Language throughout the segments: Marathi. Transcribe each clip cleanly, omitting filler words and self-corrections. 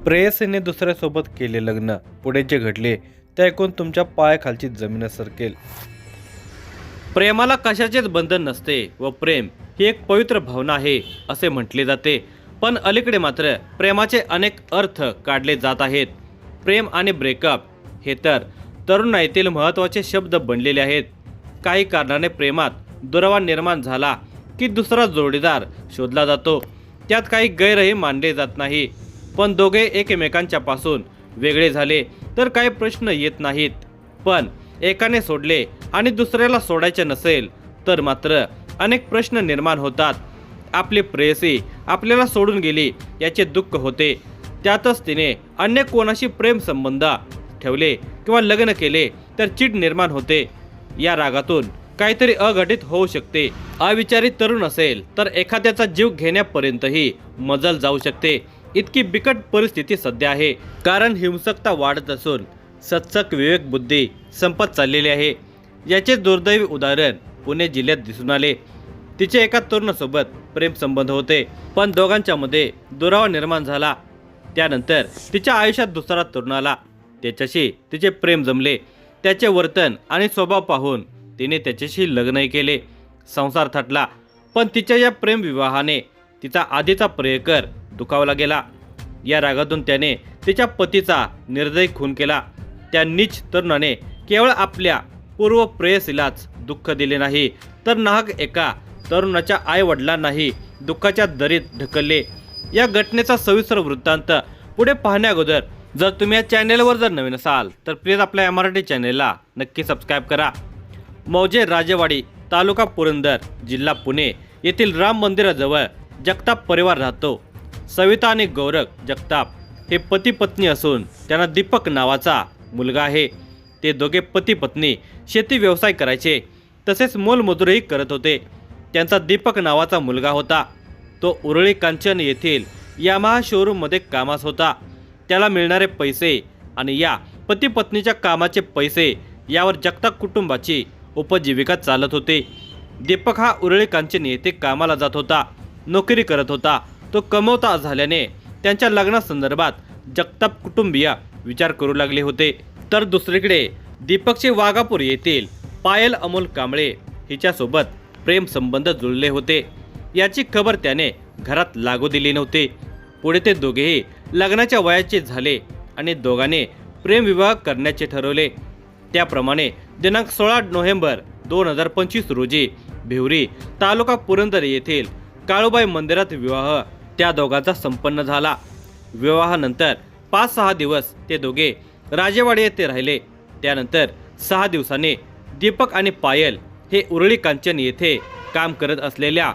प्रेयसीने दुसऱ्यासोबत केले लग्न, पुढे जे घडले ते ऐकून तुमच्या पायाखालची जमीन सरकेल. प्रेमाला कशाचेच बंधन नसते व प्रेम ही एक पवित्र भावना आहे असे म्हटले जाते. पण अलीकडे मात्र प्रेमाचे अनेक अर्थ काढले जात आहेत. प्रेम आणि ब्रेकअप हे तर तरुणाईतील महत्त्वाचे शब्द बनलेले आहेत. काही कारणाने प्रेमात दुरावा निर्माण झाला की दुसरा जोडीदार शोधला जातो. त्यात काही गैरही मानले जात नाही. पण दोघे एकमेकांच्या पासून वेगळे झाले तर काही प्रश्न येत नाहीत. पण एकाने सोडले आणि दुसऱ्याला सोडायचे नसेल तर मात्र अनेक प्रश्न निर्माण होतात. आपली प्रेयसी आपल्याला सोडून गेली याचे दुःख होते. त्यातच तिने अन्य कोणाशी प्रेम संबंध ठेवले किंवा लग्न केले तर चीड निर्माण होते. या रागातून काहीतरी अघटित होऊ शकते. अविचारी तरुण असेल तर एखाद्याचा जीव घेण्यापर्यंतही मजल जाऊ शकते. इतकी बिकट परिस्थिती सध्या आहे. कारण हिंसकता वाढत असून सत्सक विवेक बुद्धी संपत चाललेली आहे. याचे दुर्दैवी उदाहरण पुणे जिल्ह्यात दिसून आले. तिचे एका तरुणासोबत प्रेम संबंध होते, पण दोघांच्या मध्ये दुरावा निर्माण झाला. त्यानंतर तिच्या आयुष्यात दुसरा तरुण आला. त्याच्याशी तिचे प्रेम जमले. त्याचे वर्तन आणि स्वभाव पाहून तिने त्याच्याशी लग्नही केले. संसार थटला. पण तिच्या या प्रेम विवाहाने तिचा आधीचा प्रियकर दुखावला गेला. या रागातून त्याने तिच्या पतीचा निर्दयी खून केला. त्या नीच तरुणाने केवळ आपल्या पूर्व प्रेयसीलाच दुःख दिले नाही तर नाहक एका तरुणाच्या आई वडिलांनाही दुःखाच्या दरीत ढकलले. या घटनेचा सविस्तर वृत्तांत पुढे पाहण्याअगोदर जर तुम्ही या चॅनेलवर जर नवीन असाल तर प्लीज आपल्या या मराठी चॅनेलला नक्की सबस्क्राईब करा. मौजे राजेवाडी तालुका पुरंदर जिल्हा पुणे येथील राम मंदिराजवळ जगताप परिवार राहतो. सविता आणि गौरव जगताप हे पती पत्नी असून त्यांना दीपक नावाचा मुलगा आहे. ते दोघे पती पत्नी शेती व्यवसाय करायचे, तसेच मोलमजुरीही करत होते. त्यांचा दीपक नावाचा मुलगा होता. तो उरळी कांचन येथील यामाहा शोरूममध्ये कामास होता. त्याला मिळणारे पैसे आणि या पती पत्नीच्या कामाचे पैसे यावर जगताप कुटुंबाची उपजीविका चालत होते. दीपक हा उरळी कांचन येथे कामाला जात होता, नोकरी करत होता. तो कमवता झाल्याने त्यांच्या लग्नासंदर्भात जगताप कुटुंबीय विचार करू लागले होते. तर दुसरीकडे दीपकचे वाघापूर येथील पायल अमोल कांबळे हिच्यासोबत प्रेम संबंध जुळले होते. याची खबर त्याने घरात लागू दिली नव्हती. पुढे ते दोघेही लग्नाच्या वयाचे झाले आणि दोघांनी प्रेमविवाह करण्याचे ठरवले. त्याप्रमाणे दिनांक 16 नोव्हेंबर 2025 रोजी भिवरी तालुका पुरंदर येथील काळूबाई मंदिरात विवाह त्या दोघांचा संपन्न झाला. विवाहानंतर 5-6 दिवस ते दोघे राजेवाडी येथे राहिले. त्यानंतर 6 दिवसांनी दीपक आणि पायल हे उरळी कांचन येथे काम करत असलेल्या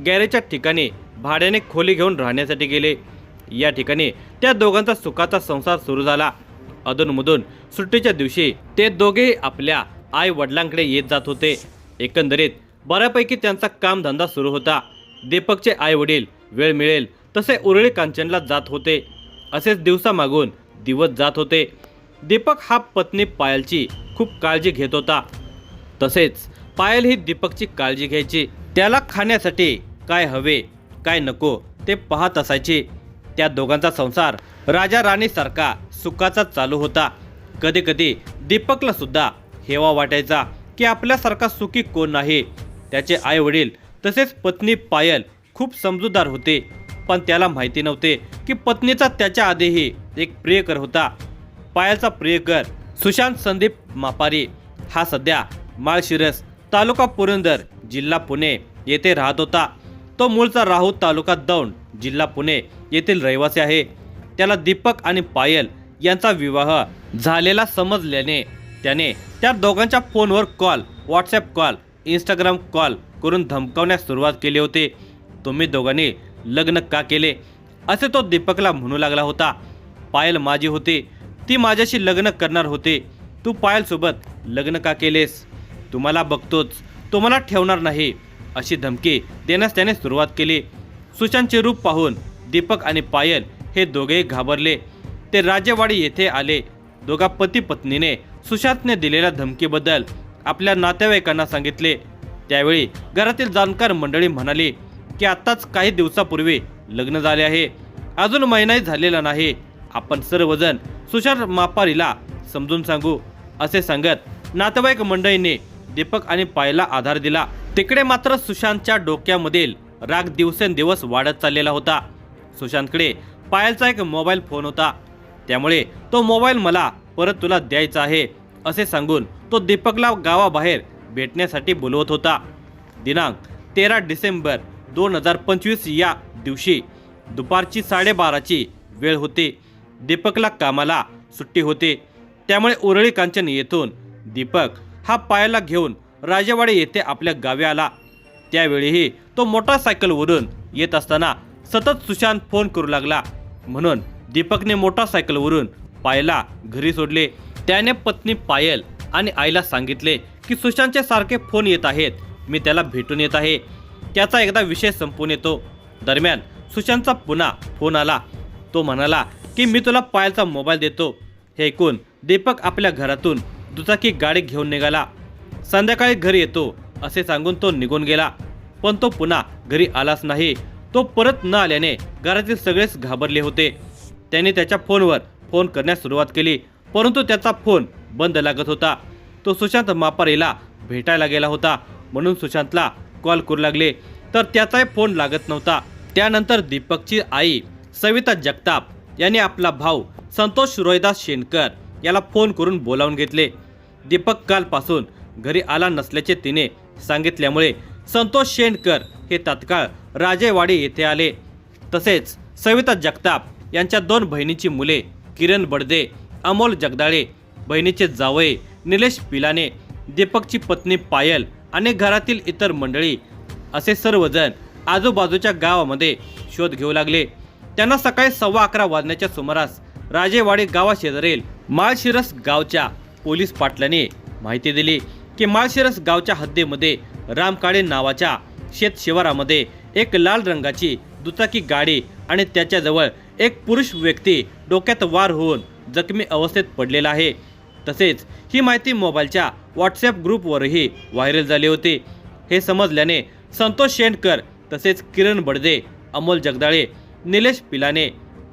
गॅरेजच्या ठिकाणी भाड्याने खोली घेऊन राहण्यासाठी गेले. या ठिकाणी त्या दोघांचा सुखाचा संसार सुरू झाला. अधूनमधून सुट्टीच्या दिवशी ते दोघेही आपल्या आई वडिलांकडे येत जात होते. एकंदरीत बऱ्यापैकी त्यांचा कामधंदा सुरू होता. दीपकचे आई वडील वेळ मिळेल तसे उरळी कांचनला जात होते. असेच दिवसामागून दिवस जात होते. दीपक हा पत्नी पायलची खूप काळजी घेत होता, तसेच पायल ही दीपकची काळजी घ्यायची. त्याला खाण्यासाठी काय हवे काय नको ते पाहत असायची. त्या दोघांचा संसार राजा राणीसारखा सुखाचा चालू होता. कधी कधी दीपकला सुद्धा हेवा वाटायचा की आपल्यासारखा सुखी कोण नाही. त्याचे आई वडील तसेच पत्नी पायल खूप समजूतदार होते, पण त्याला माहिती नव्हते की पत्नीचा त्याच्या आधीही एक प्रियकर होता. पायलचा प्रियकर सुशांत संदीप मापारी हा सध्या माळशिरस तालुका पुरंदर जिल्हा पुणे येथे राहत होता. तो मूळचा राहूर तालुका दौंड जिल्हा पुणे येथील रहिवासी आहे. त्याला दीपक आणि पायल यांचा विवाह झालेला समजल्याने त्याने त्या दोघांच्या फोनवर call, WhatsApp call, Instagram call करून धमकावण्यास सुरुवात केली होती. तुम्ही दोघांनी लग्न का केले असे तो दीपकला म्हणू लागला होता. पायल माझी होती, ती माझ्याशी लग्न करणार होती. तू पायलसोबत लग्न का केलेस? तुम्हाला बघतोच, तुम्हाला ठेवणार नाही अशी धमकी देण्यास त्याने सुरुवात केली. सुशांतचे रूप पाहून दीपक आणि पायल हे दोघेही घाबरले. ते राजेवाडी येथे आले. दोघा पती पत्नीने सुशांतने दिलेल्या धमकीबद्दल आपल्या नातेवाईकांना सांगितले. त्यावेळी घरातील जाणकार मंडळी म्हणाली की आत्ताच काही दिवसापूर्वी लग्न झाले आहे, अजून महिनाही झालेला नाही, आपण सर्वजण सुशांत मापारीला समजून सांगू, असे सांगत नातेवाईक मंडळीने दीपक आणि पायलला आधार दिला. तिकडे मात्र सुशांतच्या डोक्यामधील राग दिवसेंदिवस वाढत चाललेला होता. सुशांतकडे पायलचा एक मोबाईल फोन होता, त्यामुळे तो मोबाईल मला परत तुला द्यायचा आहे असे सांगून तो दीपकला गावाबाहेर भेटण्यासाठी बोलवत होता. दिनांक 13 डिसेंबर 2025 या दिवशी दुपारची 12:30ची वेळ होती. दीपकला कामाला सुट्टी होती, त्यामुळे उरळी कांचन येथून दीपक हा पायलला घेऊन राजेवाडी येथे आपल्या गावी आला. त्यावेळीही तो मोटारसायकलवरून येत असताना सतत सुशांत फोन करू लागला, म्हणून दीपकने मोटारसायकलवरून पायलला घरी सोडले. त्याने पत्नी पायल आणि आईला सांगितले की सुशांतचे सारखे फोन येत आहेत, मी त्याला भेटून येत आहे, त्याचा एकदा विषय संपून येतो. दरम्यान सुशांतचा पुन्हा फोन आला. तो म्हणाला की मी तुला पायलचा मोबाईल देतो. हे ऐकून दीपक आपल्या घरातून दुचाकी गाडी घेऊन निघाला. संध्याकाळी घरी येतो असे सांगून तो निघून गेला, पण तो पुन्हा घरी आलाच नाही. तो परत न आल्याने घरातील सगळेच घाबरले होते. त्याने त्याच्या फोनवर फोन करण्यास सुरुवात केली, परंतु त्याचा फोन बंद लागत होता. तो सुशांत मापारीला भेटायला गेला होता, म्हणून सुशांतला कॉल करू लागले, तर त्याचाही फोन लागत नव्हता. त्यानंतर दीपकची आई सविता जगताप यांनी आपला भाऊ संतोष रोहिदास शेणकर याला फोन करून बोलावून घेतले. दीपक कालपासून घरी आला नसल्याचे तिने सांगितल्यामुळे संतोष शेणकर हे तात्काळ राजेवाडी येथे आले. तसेच सविता जगताप यांच्या 2 बहिणीची मुले किरण बडदे, अमोल जगदाळे, बहिणीचे जावई निलेश पिलाने, दीपकची पत्नी पायल आणि घरातील इतर मंडळी असे सर्वजण आजूबाजूच्या गावामध्ये शोध घेऊ लागले. त्यांना सकाळी 11:15 वाजण्याच्या सुमारास राजेवाडी गावाशेजारील माळशिरस गावच्या पोलीस पाटलांनी माहिती दिली की माळशिरस गावच्या हद्दीमध्ये रामकाळे नावाच्या शेत शिवारामध्ये एक लाल रंगाची दुचाकी गाडी आणि त्याच्याजवळ एक पुरुष व्यक्ती डोक्यात वार होऊन जखमी अवस्थेत पडलेला आहे. तसेच ही माहिती मोबाईलच्या व्हॉट्सॲप ग्रुपवरही व्हायरल झाली होती. हे समजल्याने संतोष शेणकर तसेच किरण बडदे, अमोल जगदाळे, निलेश पिलाने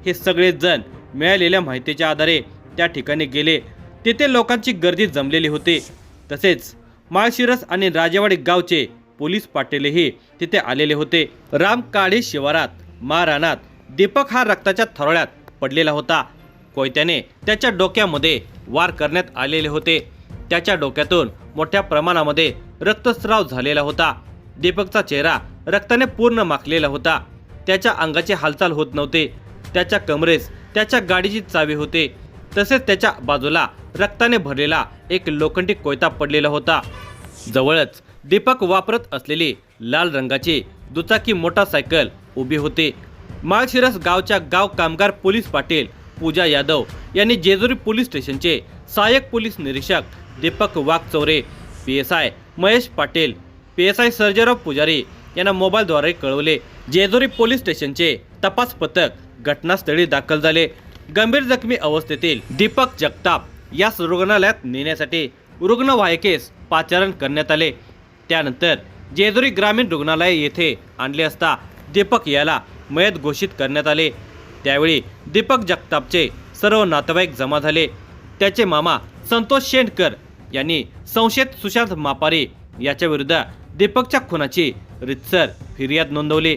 हे सगळे जण मिळालेल्या माहितीच्या आधारे त्या ठिकाणी गेले. तेथे लोकांची गर्दी जमलेली होती. तसेच माळशिरस आणि राजेवाडी गावचे पोलीस पाटीलही तिथे आलेले होते. रामकाळे शिवारात मारहाणात दीपक हा रक्ताच्या थरोळ्यात पडलेला होता. कोयत्याने त्याच्या डोक्यामध्ये वार करण्यात आलेले होते. त्याच्या डोक्यातून मोठ्या प्रमाणामध्ये रक्तस्राव झालेला होता. दीपकचा चेहरा रक्ताने पूर्ण माखलेला होता. त्याच्या अंगाची हालचाल होत नव्हते. त्याच्या कमरेस त्याच्या गाडीची चावी होते. तसेच त्याच्या बाजूला रक्ताने भरलेला एक लोखंडी कोयता पडलेला होता. जवळच दीपक वापरत असलेली लाल रंगाची दुचाकी मोटारसायकल उभी होती. माळशिरस गावच्या गाव कामगार पोलीस पाटील पूजा यादव यांनी जेजुरी पोलीस स्टेशनचे सहाय्यक पोलीस निरीक्षक दीपक वाघचौरे, PSI महेश पाटील, PSI सर्जेराव पुजारी यांना मोबाईलद्वारे कळवले. जेजुरी पोलीस स्टेशनचे तपास पथक घटनास्थळी दाखल झाले. गंभीर जखमी अवस्थेतील दीपक जगताप यास रुग्णालयात नेण्यासाठी रुग्णवाहिकेस पाचारण करण्यात आले. त्यानंतर जेजुरी ग्रामीण रुग्णालय येथे आणले असता दीपक याला मयत घोषित करण्यात आले. त्यावेळी दीपक जगतापचे सर्व नातेवाईक जमा झाले. त्याचे मामा संतोष शेणकर यांनी संशयित सुशांत मापारी याच्या विरुद्ध दीपकच्या खुनाची रितसर फिर्याद नोंदवली.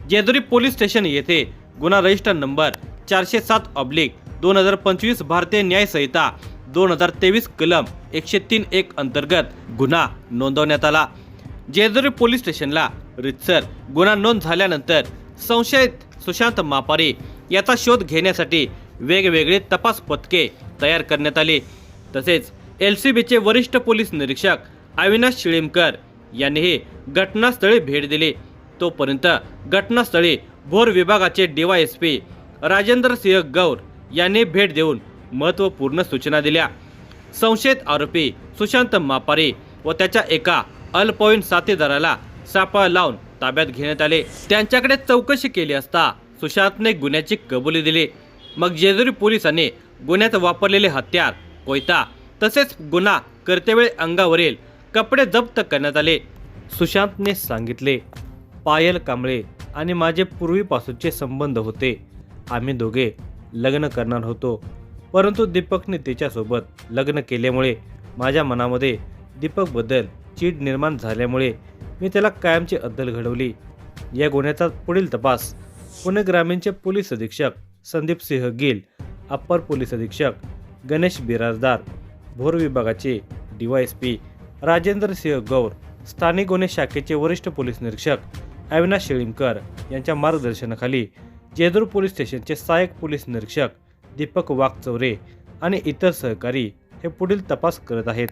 जेजुरी पोलीस स्टेशन येथे गुन्हा रजिस्टर नंबर 407/2025 भारतीय न्याय संहिता 2023 कलम 103(1) अंतर्गत गुन्हा नोंदवण्यात आला. जेजुरी पोलीस स्टेशनला रितसर गुन्हा नोंद झाल्यानंतर संशयित सुशांत मापारी याचा शोध घेण्यासाठी वेगवेगळे तपास पथके तयार करण्यात आली. तसेच LCBचे वरिष्ठ पोलीस निरीक्षक अविनाश शिळीमकर यांनीही घटनास्थळी भेट दिली. तोपर्यंत घटनास्थळी भोर विभागाचे DYSP राजेंद्र सिंह गौर यांनी भेट देऊन महत्त्वपूर्ण सूचना दिल्या. संशयित आरोपी सुशांत मापारी व त्याच्या एका अल्पवयीन साथीदाराला सापळा लावून ताब्यात घेण्यात आले. त्यांच्याकडे चौकशी केली असता सुशांतने गुन्ह्याची कबुली दिली. मग जेजुरी पोलिसांनी गुन्ह्यात वापरलेले हत्यार, कोयता तसेच गुन्हा करतेवेळी अंगावरील कपडे जप्त करण्यात आले. सुशांतने सांगितले, पायल कांबळे आणि माझे पूर्वीपासूनचे संबंध होते. आम्ही दोघे लग्न करणार होतो, परंतु दीपकने तिच्यासोबत लग्न केल्यामुळे माझ्या मनामध्ये दीपकबद्दल चीड निर्माण झाल्यामुळे मी त्याला कायमची अद्दल घडवली. या गुन्ह्याचा पुढील तपास पुणे ग्रामीणचे पोलीस अधीक्षक संदीप सिंह गिल, अप्पर पोलीस अधीक्षक गणेश बिराजदार, भोर विभागाचे DYSP राजेंद्र सिंह गौर, स्थानिक गुन्हे शाखेचे वरिष्ठ पोलीस निरीक्षक अविनाश शेळीमकर यांच्या मार्गदर्शनाखाली जेजूर पोलीस स्टेशनचे सहाय्यक पोलीस निरीक्षक दीपक वाघचौरे आणि इतर सहकारी हे पुढील तपास करत आहेत.